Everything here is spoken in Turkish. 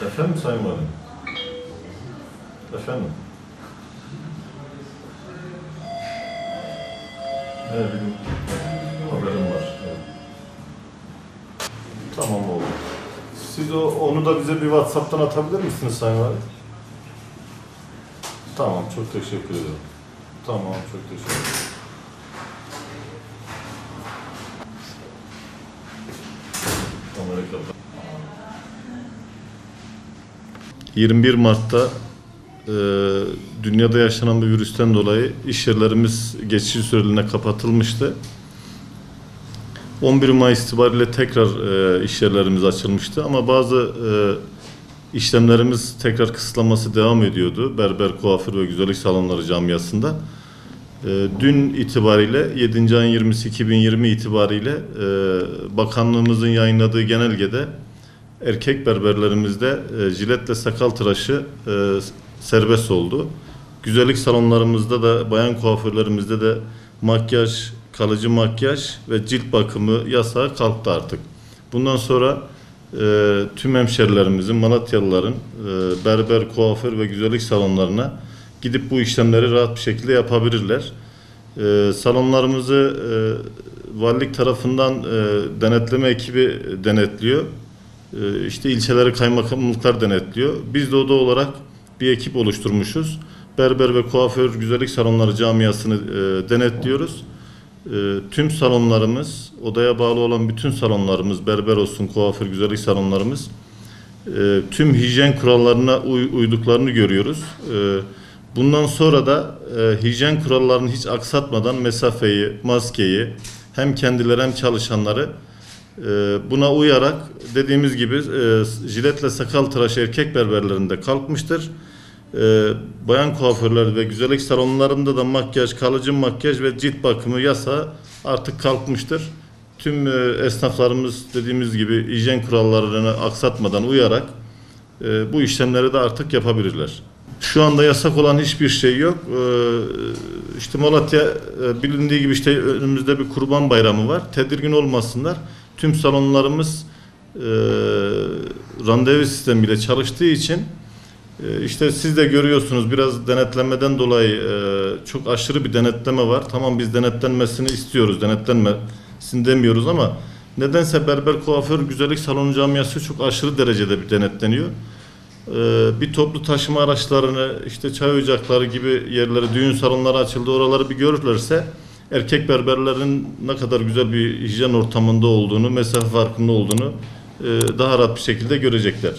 Efendim Sayın Valim? Efendim? Evet, benim haberim var. Evet. Tamam oğlum. Siz onu da bize bir WhatsApp'tan atabilir misiniz Sayın Valim? Tamam, çok teşekkür ederim. Tamam, çok teşekkür ederim. Amerika'da. 21 Mart'ta dünyada yaşanan bir virüsten dolayı iş yerlerimiz geçici süreliğine kapatılmıştı. 11 Mayıs itibariyle tekrar iş yerlerimiz açılmıştı ama bazı işlemlerimiz tekrar kısıtlanması devam ediyordu. Berber, kuaför ve güzellik salonları camiasında. Dün itibariyle 7. ayın 20'si 2020 itibariyle bakanlığımızın yayınladığı genelgede erkek berberlerimizde jiletle sakal tıraşı serbest oldu. Güzellik salonlarımızda da, bayan kuaförlerimizde de makyaj, kalıcı makyaj ve cilt bakımı yasağı kalktı artık. Bundan sonra tüm hemşerilerimizin, Malatyalıların berber, kuaför ve güzellik salonlarına gidip bu işlemleri rahat bir şekilde yapabilirler. Salonlarımızı valilik tarafından denetleme ekibi denetliyor. İşte ilçeleri kaymakamlıklar denetliyor. Biz de oda olarak bir ekip oluşturmuşuz. Berber ve kuaför güzellik salonları camiasını denetliyoruz. Tüm salonlarımız, odaya bağlı olan bütün salonlarımız, berber olsun, kuaför, güzellik salonlarımız tüm hijyen kurallarına uyduklarını görüyoruz. Bundan sonra da hijyen kurallarını hiç aksatmadan mesafeyi, maskeyi hem kendileri hem çalışanları buna uyarak dediğimiz gibi jiletle sakal tıraşı erkek berberlerinde kalkmıştır. Bayan kuaförler ve güzellik salonlarında da makyaj, kalıcı makyaj ve cilt bakımı yasağı artık kalkmıştır. Tüm esnaflarımız dediğimiz gibi hijyen kurallarını aksatmadan uyarak bu işlemleri de artık yapabilirler. Şu anda yasak olan hiçbir şey yok. İşte Malatya bilindiği gibi işte önümüzde bir Kurban Bayramı var. Tedirgin olmasınlar. Tüm salonlarımız randevu sistemiyle çalıştığı için işte siz de görüyorsunuz biraz denetlemeden dolayı çok aşırı bir denetleme var. Tamam biz denetlenmesini istiyoruz, denetlenmesin demiyoruz ama nedense berber, kuaför, güzellik salonu camiası çok aşırı derecede bir denetleniyor. Bir toplu taşıma araçlarını, işte çay ocakları gibi yerleri, düğün salonları açıldı, oraları bir görürlerse erkek berberlerin ne kadar güzel bir hijyen ortamında olduğunu, mesafe farkında olduğunu daha rahat bir şekilde görecekler.